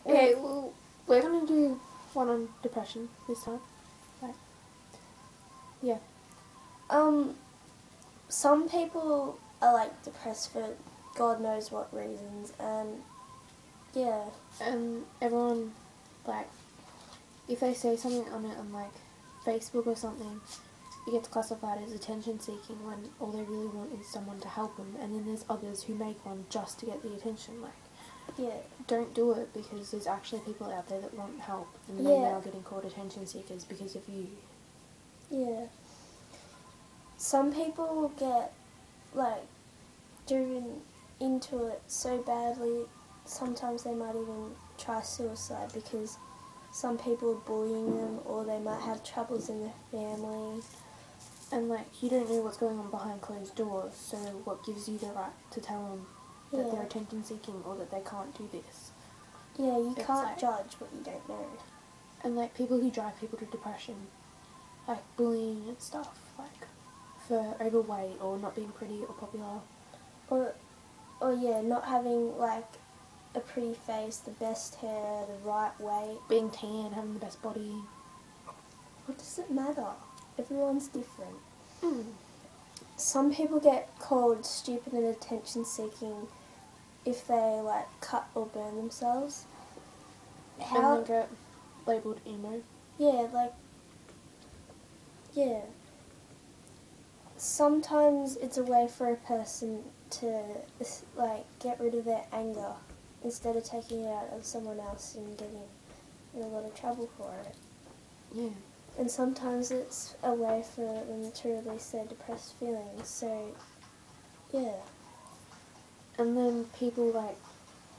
Okay, well, we're gonna do one on depression this time. Right. Yeah. Some people are like depressed for God knows what reasons, and yeah. And everyone, like, if they say something on it on, like, Facebook or something, it gets classified as attention seeking when all they really want is someone to help them. And then there's others who make one just to get the attention. Like, Yeah. don't do it because there's actually people out there that want help, and Yeah. they are getting called attention seekers because of you. Yeah. Some people get, like, driven into it so badly, sometimes they might even try suicide because some people are bullying them, or they might have troubles in their family. And, like, you don't know what's going on behind closed doors, so what gives you the right to tell them that they're attention seeking or that they can't do this? Yeah, you It's can't like- judge what you don't know. And, like, people who drive people to depression, like bullying and stuff, like, for overweight or not being pretty or popular. Or yeah, not having, like, a pretty face, the best hair, the right weight. Being tan, having the best body. What does it matter? Everyone's different. Mm. Some people get called stupid and attention-seeking if they, like, cut or burn themselves. And then get labelled emo. Yeah, like, yeah. Sometimes it's a way for a person to, like, get rid of their anger instead of taking it out on someone else and getting in a lot of trouble for it. Yeah. And sometimes it's a way for them to release their depressed feelings. So, yeah. And then people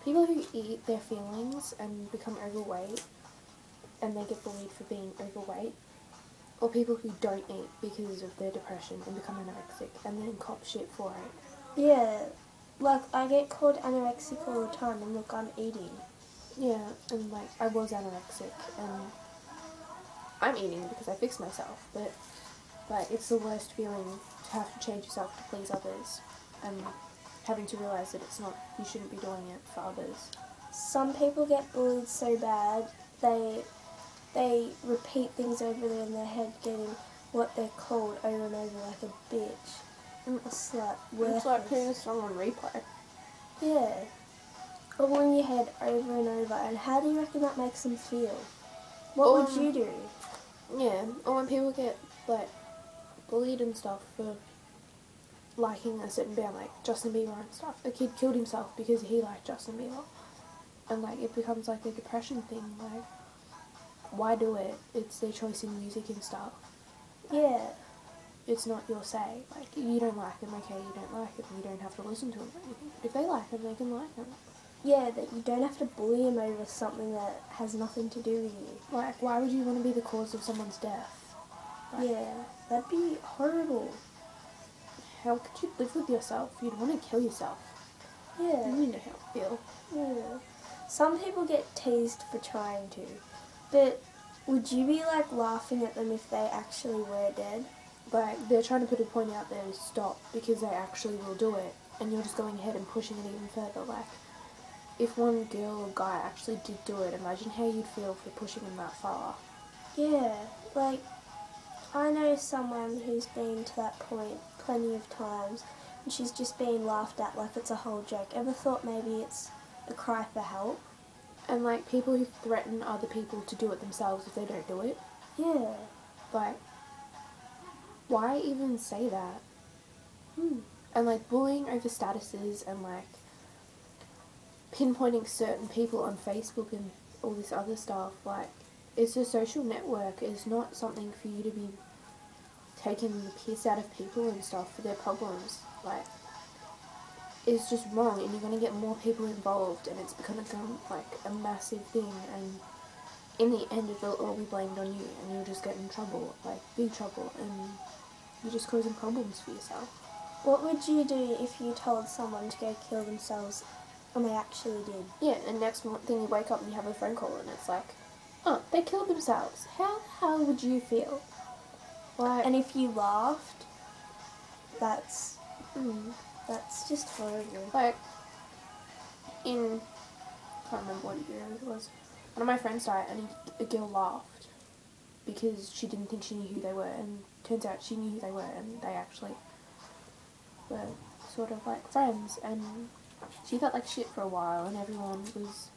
who eat their feelings and become overweight and they get bullied for being overweight, or people who don't eat because of their depression and become anorexic and then cop shit for it. Yeah, like, I get called anorexic all the time, and look, I'm eating. Yeah, and, like, I was anorexic, and I'm eating because I fixed myself, but, like, it's the worst feeling to have to change yourself to please others, and having to realise that it's not, you shouldn't be doing it for others. Some people get bullied so bad, they repeat things over there in their head, getting what they're called over and over, like a bitch, a slut, worthless. It's like putting a song on replay. Yeah. All in your head over and over, and how do you reckon that makes them feel? What would you do? Yeah, or when people get, like, bullied and stuff for liking a certain band, like Justin Bieber and stuff. A kid killed himself because he liked Justin Bieber. And, like, it becomes, like, a depression thing, like, why do it? It's their choice in music and stuff. Yeah. It's not your say. Like, you don't like them, okay, you don't like them, you don't have to listen to them or anything. If they like them, they can like them. Yeah, that you don't have to bully them over something that has nothing to do with you. Like, why would you want to be the cause of someone's death? Like, Yeah, that'd be horrible. how could you live with yourself? You'd want to kill yourself. Yeah. You know how I feel. Yeah. Some people get teased for trying to, but would you be, like, laughing at them if they actually were dead? Like, they're trying to put a point out there to stop because they actually will do it, and you're just going ahead and pushing it even further. Like, if one girl or guy actually did do it, imagine how you'd feel for pushing them that far. Yeah, like, I know someone who's been to that point plenty of times, and she's just being laughed at like it's a whole joke. Ever thought maybe it's a cry for help? And, like, people who threaten other people to do it themselves if they don't do it. Yeah. Like, why even say that? Hmm. And, like, bullying over statuses and, like, pinpointing certain people on Facebook and all this other stuff, like, it's a social network. It's not something for you to be taking the piss out of people and stuff for their problems. Like, it's just wrong, and you're going to get more people involved, and it's going to become, like, a massive thing, and in the end it'll all be blamed on you, and you'll just get in trouble, like, big trouble, and you're just causing problems for yourself. What would you do if you told someone to go kill themselves and they actually did? Yeah, and next thing you wake up and you have a phone call, and it's like, oh, they killed themselves. How the hell would you feel? Like, And if you laughed, that's mm, just horrible. like, in can't remember what year it was. One of my friends died, and a girl laughed because she didn't think she knew who they were, and turns out she knew who they were, and they actually were sort of like friends, and she felt like shit for a while, and everyone was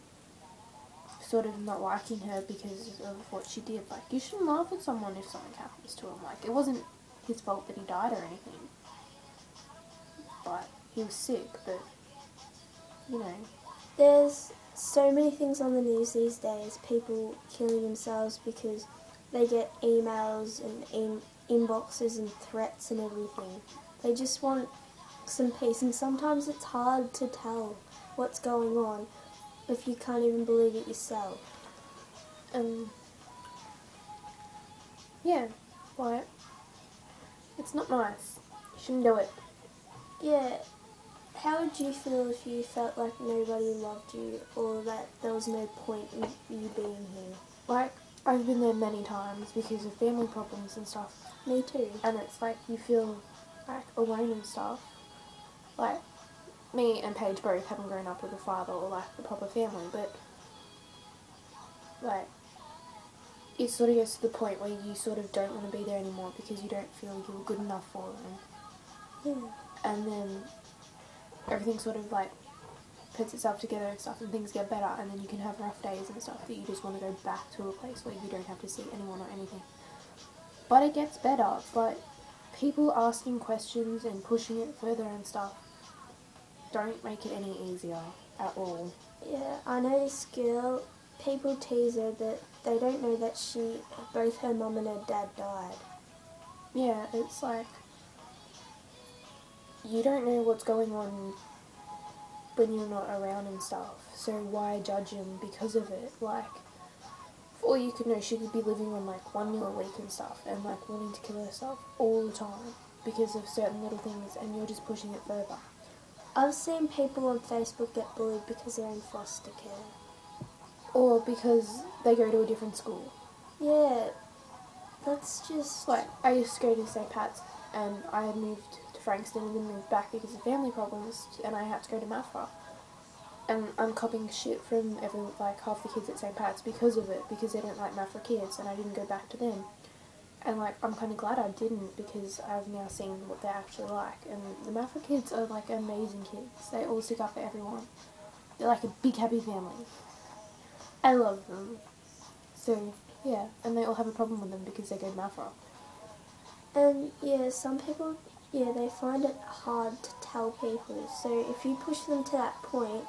sort of not liking her because of what she did. Like, you shouldn't laugh at someone if something happens to him. Like, it wasn't his fault that he died or anything. But he was sick, but, you know. There's so many things on the news these days, people killing themselves because they get emails and inboxes and threats and everything. They just want some peace, and sometimes it's hard to tell what's going on if you can't even believe it yourself. Yeah, like, it's not nice. You shouldn't do it. Yeah, how would you feel if you felt like nobody loved you or that there was no point in you being here? Like, I've been there many times because of family problems and stuff. Me too. And it's like, you feel, like, alone and stuff. Like, me and Paige both haven't grown up with a father or, like, a proper family, but, like, it sort of gets to the point where you sort of don't want to be there anymore because you don't feel you're good enough for them. Yeah. And then everything sort of, like, puts itself together and stuff, and things get better, and then you can have rough days and stuff that you just want to go back to a place where you don't have to see anyone or anything. But it gets better, but people asking questions and pushing it further and stuff don't make it any easier at all. Yeah, I know this girl, people tease her, but they don't know that both her mum and her dad died. Yeah, it's like, you don't know what's going on when you're not around and stuff, so why judge him because of it? Like, for all you could know, she could be living on like 1 meal a week and stuff, and like wanting to kill herself all the time because of certain little things, and you're just pushing it further. I've seen people on Facebook get bullied because they're in foster care. Or because they go to a different school. Yeah, that's just... Like, I used to go to St. Pat's, and I had moved to Frankston and then moved back because of family problems, and I had to go to Mathra. And I'm copying shit from half the kids at St. Pat's because of it, because they don't like Mathra kids, and I didn't go back to them. And, like, I'm kind of glad I didn't, because I've now seen what they're actually like. And the Mathra kids are, like, amazing kids. They all stick up for everyone. They're like a big, happy family. I love them. So, yeah. And they all have a problem with them because they go to Mathra. And, yeah, some people, yeah, they find it hard to tell people. So if you push them to that point,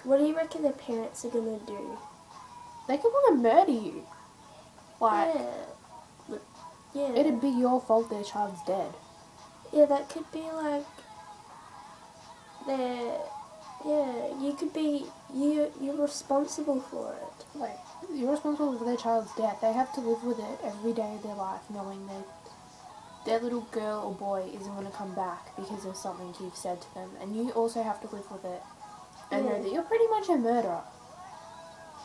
what do you reckon their parents are going to do? They could want to murder you. Like, Yeah. it'd be your fault their child's dead. Yeah, that could be like you could be you're responsible for it. Like, you're responsible for their child's death. They have to live with it every day of their life, knowing that their little girl or boy isn't going to come back because of something you've said to them, and you also have to live with it and know that you're pretty much a murderer.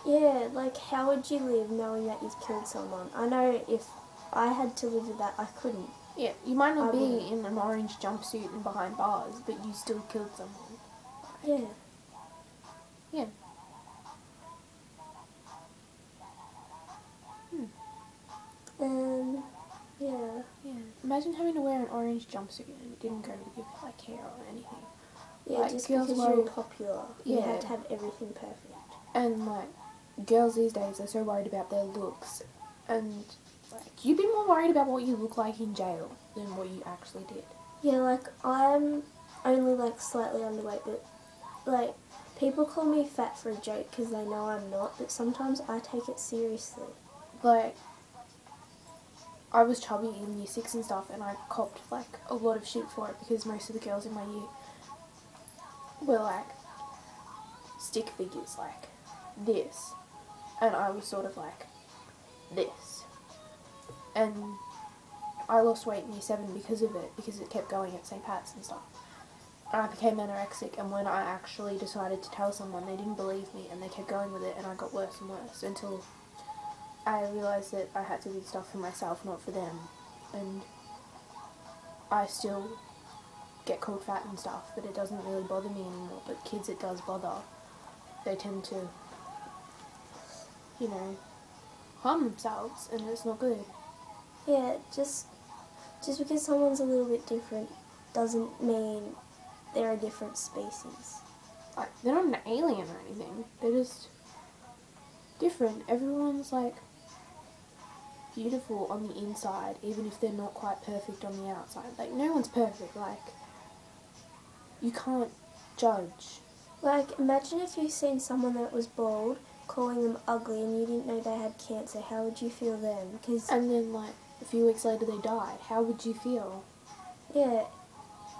Yeah, like, how would you live knowing that you've killed someone? I know if I had to live with that, I couldn't. Yeah, you might not be in an orange jumpsuit and behind bars, but you still killed someone. Yeah. Yeah. Yeah. Yeah. Imagine having to wear an orange jumpsuit and it didn't go with your, like, hair or anything. Yeah, like, just girls because worry, you're popular. You yeah, had to have everything perfect. And, like, girls these days are so worried about their looks, and, like, you'd be more worried about what you look like in jail than what you actually did. Yeah, like, I'm only, like, slightly underweight, but, like, people call me fat for a joke because they know I'm not, but sometimes I take it seriously. Like, I was chubby in year 6 and stuff, and I copped, like, a lot of shit for it because most of the girls in my year were, like, stick figures, like this, and I was sort of like this. And I lost weight in year 7 because of it, because it kept going at St. Pat's and stuff. And I became anorexic, and when I actually decided to tell someone, they didn't believe me, and they kept going with it, and I got worse and worse until I realised that I had to do stuff for myself, not for them. And I still get called fat and stuff, but it doesn't really bother me anymore. But kids, it does bother. they tend to, you know, harm themselves, and it's not good. Yeah, just because someone's a little bit different doesn't mean they're a different species. Like, they're not an alien or anything. They're just different. Everyone's, like, beautiful on the inside, even if they're not quite perfect on the outside. Like, no one's perfect. Like, you can't judge. Like, imagine if you seen someone that was bald, calling them ugly, and you didn't know they had cancer. How would you feel then? And then, like, a few weeks later they died. How would you feel? Yeah,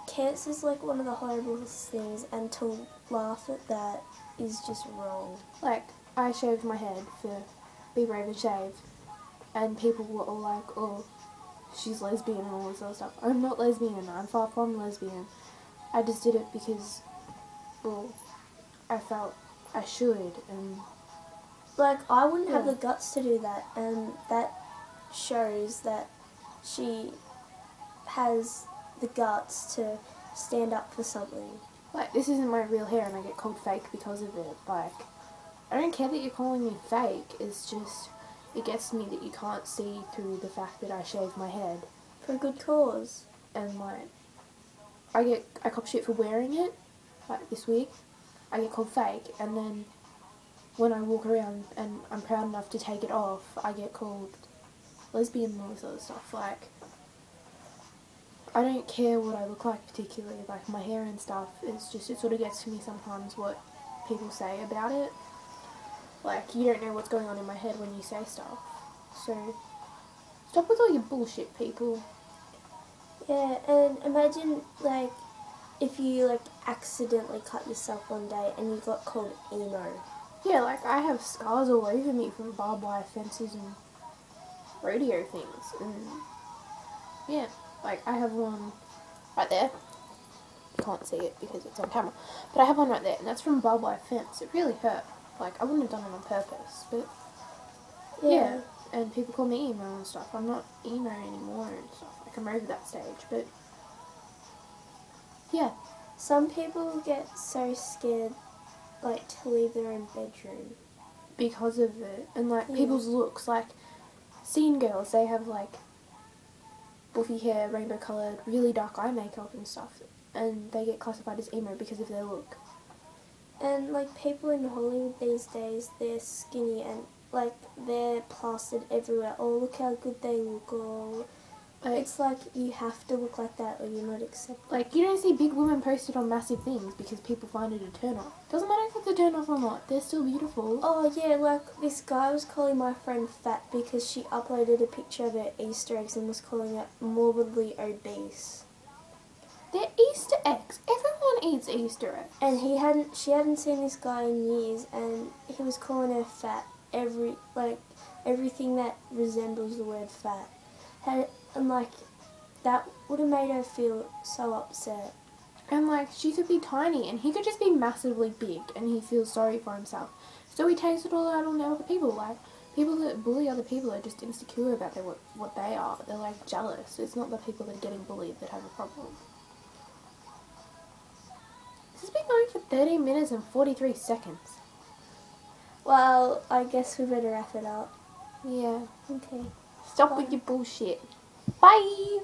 cancer's like one of the horriblest things, and to laugh at that is just wrong. Like, I shaved my head for Be Brave and Shave, and people were all like, oh, she's lesbian and all this other stuff. I'm not lesbian. I'm far from lesbian. I just did it because, well, I felt I should, and... Like, I wouldn't have the guts to do that, and that shows that she has the guts to stand up for something. Like, this isn't my real hair and I get called fake because of it. Like, I don't care that you're calling me fake. It's just, it gets to me that you can't see through the fact that I shaved my head. For a good cause. And, like, I cop shit for wearing it, like, this week. I get called fake, and then when I walk around and I'm proud enough to take it off, I get called lesbian and all this other stuff. Like, I don't care what I look like particularly, like my hair and stuff. It's just, it sort of gets to me sometimes what people say about it. Like, you don't know what's going on in my head when you say stuff. So, stop with all your bullshit, people. Yeah, and imagine, like, if you, like, accidentally cut yourself one day and you got called emo. Yeah, like, I have scars all over me from barbed wire fences and rodeo things. And, yeah, like, I have one right there. You can't see it because it's on camera. But I have one right there, and that's from a barbed wire fence. It really hurt. Like, I wouldn't have done it on purpose, but, yeah. And people call me emo and stuff. I'm not emo anymore and stuff. Like, I'm over that stage, but, yeah. Some people get so scared, like, to leave their own bedroom. Because of it. And, like, people's looks. Like, scene girls, they have, like, buffy hair, rainbow coloured, really dark eye makeup and stuff. And they get classified as emo because of their look. And, like, people in Hollywood these days, they're skinny and, like, they're plastered everywhere. Oh, look how good they look. Or it's like, you have to look like that or you're not accepted. Like, you don't see big women posted on massive things because people find it a turn off. Doesn't matter if it's a turn off or not, they're still beautiful. Oh, yeah, like, this guy was calling my friend fat because she uploaded a picture of her Easter eggs and was calling it morbidly obese. They're Easter eggs. Everyone eats Easter eggs. And she hadn't seen this guy in years, and he was calling her fat. Everything that resembles the word fat. And, like, that would have made her feel so upset. And, like, she could be tiny, and he could just be massively big, and he feels sorry for himself. So he takes it all out on other people. Like, people that bully other people are just insecure about what they are. They're, like, jealous. It's not the people that are getting bullied that have a problem. This has been going for 13 minutes and 43 seconds. Well, I guess we better wrap it up. Yeah. Okay. Stop with your bullshit. Bye!